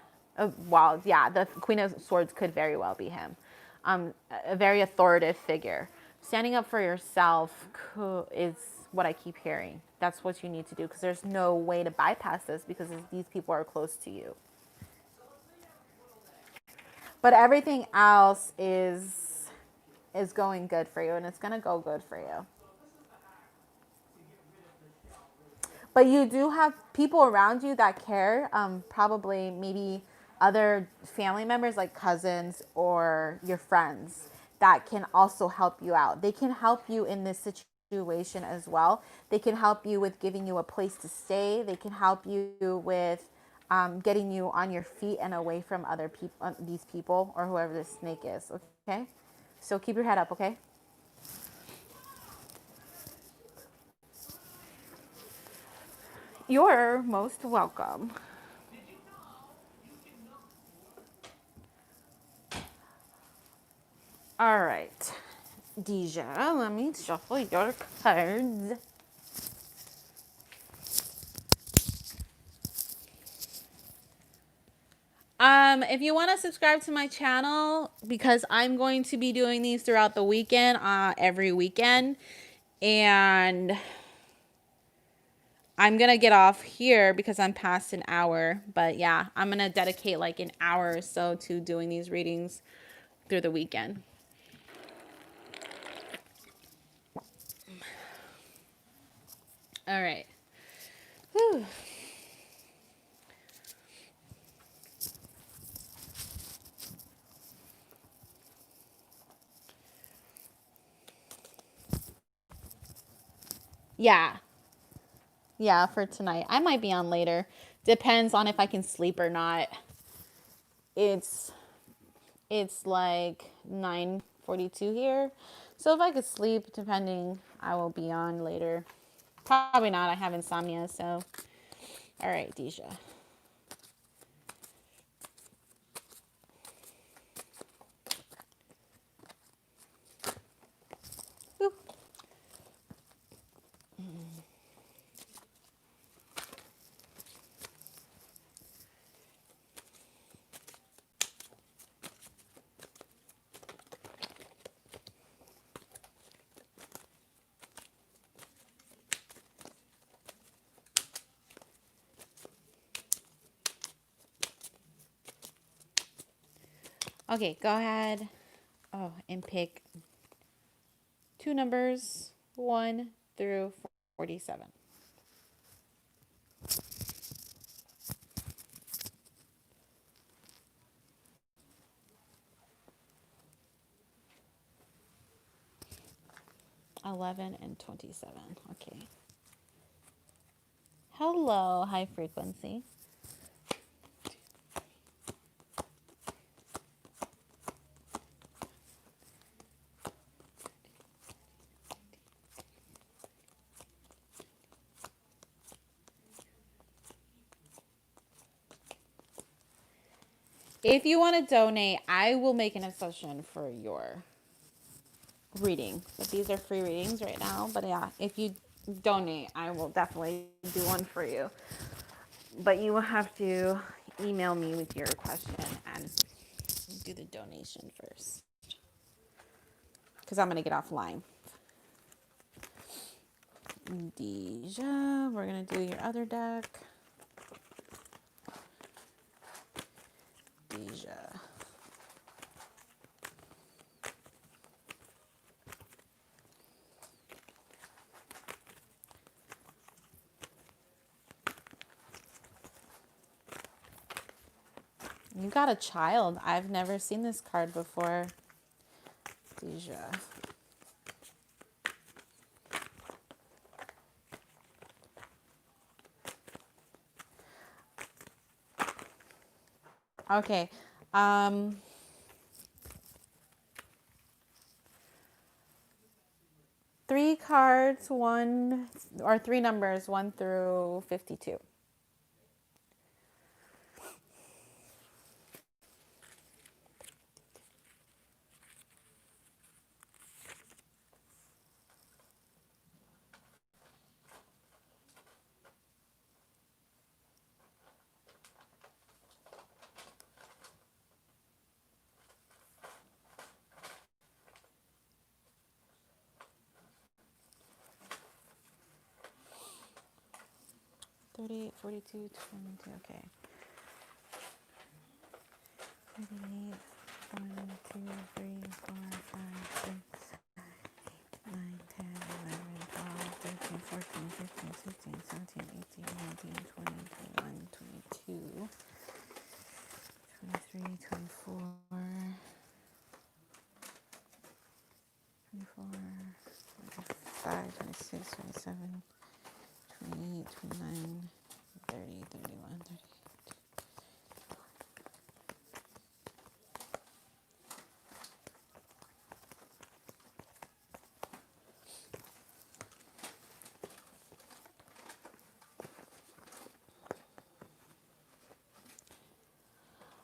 well, yeah, the Queen of Swords could very well be him. A very authoritative figure. Standing up for yourself is what I keep hearing. That's what you need to do, because there's no way to bypass this because these people are close to you. But everything else is going good for you, and it's going to go good for you. But you do have people around you that care, probably maybe other family members like cousins or your friends that can also help you out. They can help you in this situation as well. They can help you with giving you a place to stay. They can help you with getting you on your feet and away from other people, these people or whoever this snake is. Okay? So keep your head up, okay? You're most welcome. All right, Deja, let me shuffle your cards. If you want to subscribe to my channel, because I'm going to be doing these throughout the weekend, every weekend, and I'm going to get off here because I'm past an hour, but yeah, I'm going to dedicate like an hour or so to doing these readings through the weekend. All right. Whew. Yeah. Yeah, for tonight. I might be on later. Depends on if I can sleep or not. It's like 9:42 here. So if I could sleep, depending, I will be on later. Probably not. I have insomnia, so. All right, Deja. Whew. Okay, go ahead. Oh, and pick two numbers, 1 through 47. $11 and $27. Okay. Hello, high frequency. If you want to donate, I will make an exception for your reading. But these are free readings right now. But yeah, if you donate, I will definitely do one for you. But you will have to email me with your question and do the donation first, because I'm going to get offline. Deja, we're going to do your other deck. Deja. You got a child. I've never seen this card before. Deja. Okay. three cards, one or three numbers, 1 through 52. 38, 42, 22. Okay. 38, 1, 2, 3, 4, 5, 6, 9, 10, 11, 12, 13, 14, 15, 16, 17, 18, 19, 20, 21, 22, 23, 24, 24, 25, 26, 27, 28, 29, 30, 31, 30.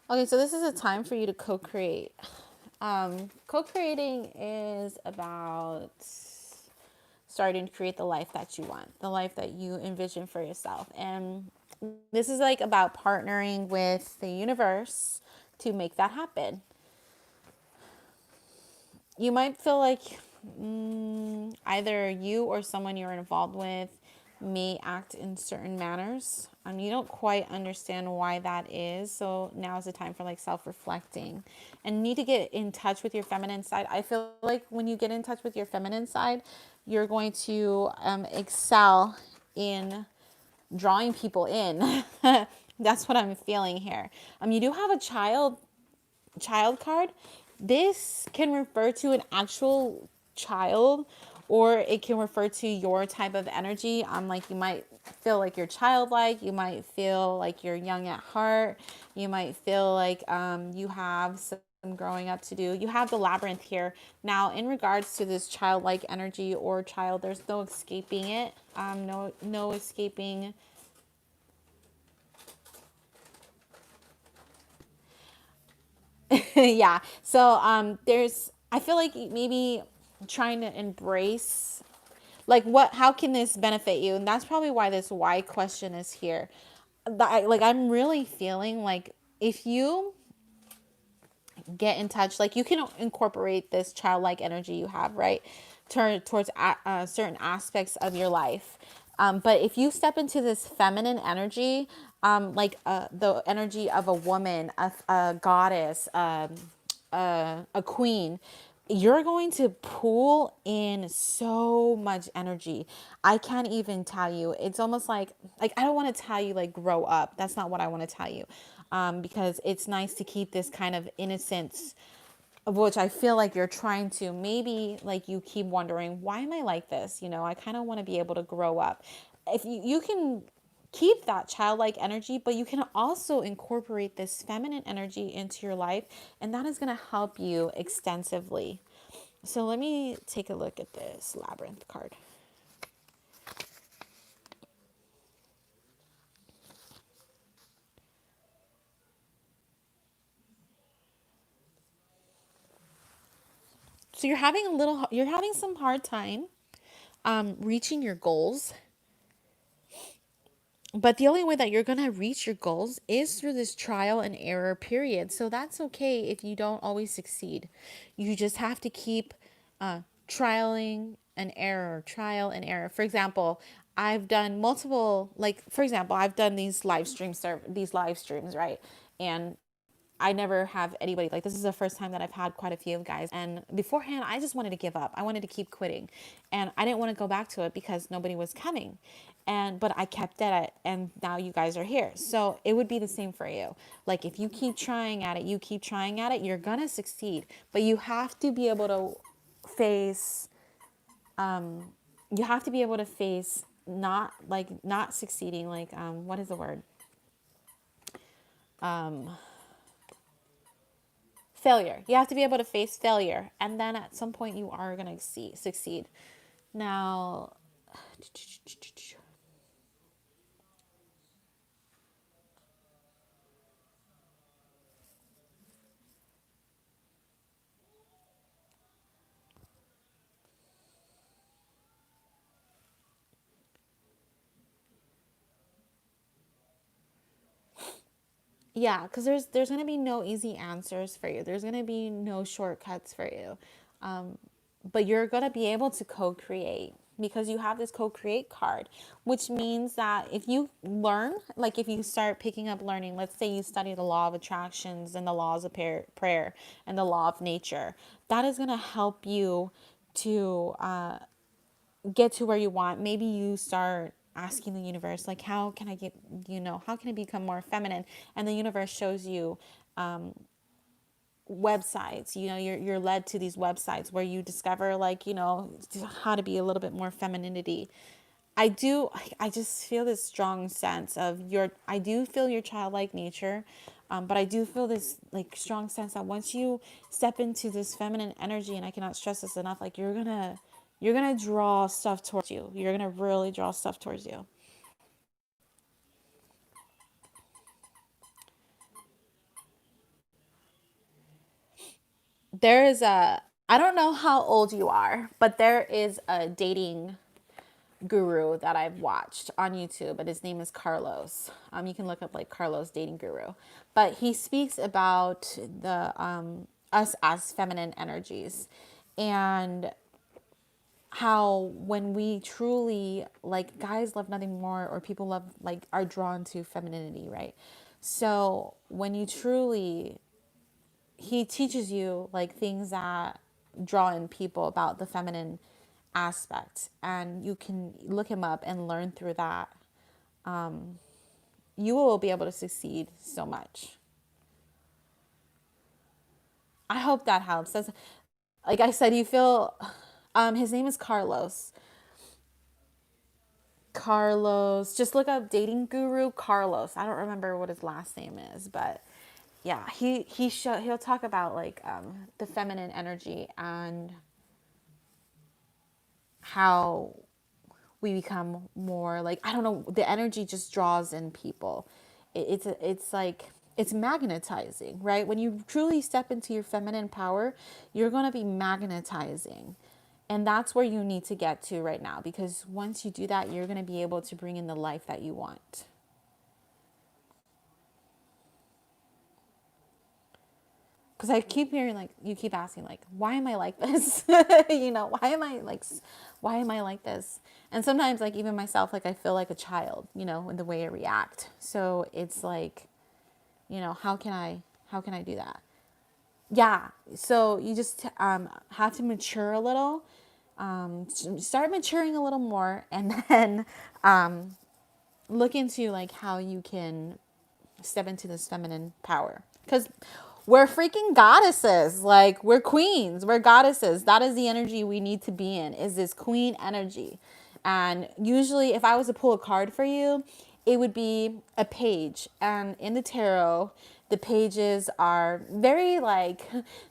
Okay, so this is a time for you to co-create. Co-creating is about starting to create the life that you want, the life that you envision for yourself. And this is like about partnering with the universe to make that happen. You might feel like either you or someone you're involved with may act in certain manners. You don't quite understand why that is. So now is the time for like self-reflecting and need to get in touch with your feminine side. I feel like when you get in touch with your feminine side, you're going to excel in drawing people in. That's what I'm feeling here. You do have a child card. This can refer to an actual child, or it can refer to your type of energy. Like you might feel like you're childlike, you might feel like you're young at heart, you might feel like you have some growing up to do. You have the labyrinth here. Now, in regards to this childlike energy or child, there's no escaping it. No escaping. Yeah. So there's, I feel like maybe trying to embrace like how can this benefit you? And that's probably why this why question is here. Like I'm really feeling like if you get in touch, like you can incorporate this childlike energy you have, right? Towards certain aspects of your life. But if you step into this feminine energy, like the energy of a woman, a goddess, a queen, you're going to pull in so much energy. I can't even tell you. It's almost like I don't want to tell you like grow up. That's not what I want to tell you. Because it's nice to keep this kind of innocence, of which I feel like you're trying to. Maybe like you keep wondering, why am I like this? I kind of want to be able to grow up. If you can keep that childlike energy, but you can also incorporate this feminine energy into your life, and that is going to help you extensively. So let me take a look at this labyrinth card. So you're having some hard time reaching your goals. But the only way that you're going to reach your goals is through this trial and error period. So that's okay if you don't always succeed. You just have to keep trialing and error, trial and error. For example, I've done multiple, like, for example, I've done these these live streams, right? And I never have anybody, like, this is the first time that I've had quite a few guys. And beforehand, I just wanted to give up. I wanted to keep quitting. And I didn't want to go back to it because nobody was coming. But I kept at it, and now you guys are here. So it would be the same for you. Like, if you keep trying at it, you're going to succeed. But you have to be able to face, not succeeding. Like, what is the word? Failure. You have to be able to face failure, and then at some point you are going to succeed. Now, yeah, because there's gonna be no easy answers for you. There's gonna be no shortcuts for you, but you're gonna be able to co-create because you have this co-create card, which means that if you learn, like if you start picking up learning, let's say you study the law of attractions and the laws of prayer and the law of nature, that is gonna help you to get to where you want. Maybe you start asking the universe, like, how can I get, how can I become more feminine? And the universe shows you websites. You're led to these websites where you discover, like, how to be a little bit more femininity. I just feel this strong sense of I do feel your childlike nature. But I do feel this like strong sense that once you step into this feminine energy, and I cannot stress this enough, like you're gonna draw stuff towards you. You're gonna really draw stuff towards you. There is I don't know how old you are, but there is a dating guru that I've watched on YouTube, and his name is Carlos. You can look up like Carlos dating guru, but he speaks about the us as feminine energies, and how when we truly, like, guys love nothing more, or people love, like, are drawn to femininity, right? So when you truly, he teaches you like things that draw in people about the feminine aspect, and you can look him up and learn through that. You will be able to succeed so much. I hope that helps. That's, like I said, you feel his name is Carlos. Carlos. Just look up dating guru Carlos. I don't remember what his last name is, but yeah, he'll talk about like the feminine energy and how we become more like, I don't know, the energy just draws in people. It's like it's magnetizing, right? When you truly step into your feminine power, you're going to be magnetizing. And that's where you need to get to right now, because once you do that, you're going to be able to bring in the life that you want. Because I keep hearing, like, you keep asking, like, why am I like this? Why am I like this? And sometimes, like, even myself, like, I feel like a child, in the way I react. So it's like, how can I do that? Yeah. So you just have to mature a little, start maturing a little more, and then look into like how you can step into this feminine power, because we're freaking goddesses. Like, we're queens, we're goddesses. That is the energy we need to be in, is this queen energy. And usually if I was to pull a card for you, it would be a page, and in the tarot the pages are very like,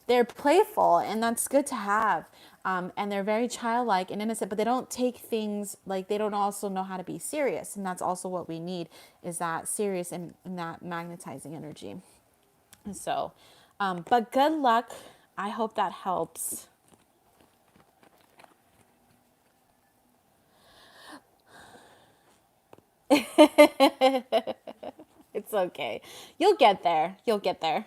they're playful, and that's good to have. And they're very childlike and innocent, but they don't take things, like, they don't also know how to be serious. And that's also what we need, is that serious and that magnetizing energy. And so, but good luck. I hope that helps. It's okay. You'll get there. You'll get there.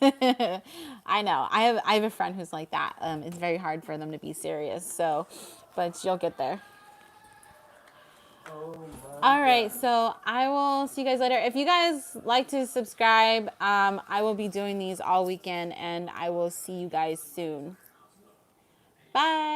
I know. I have a friend who's like that. It's very hard for them to be serious. So, but you'll get there. Oh All my right. God. So I will see you guys later. If you guys like to subscribe, I will be doing these all weekend, and I will see you guys soon. Bye.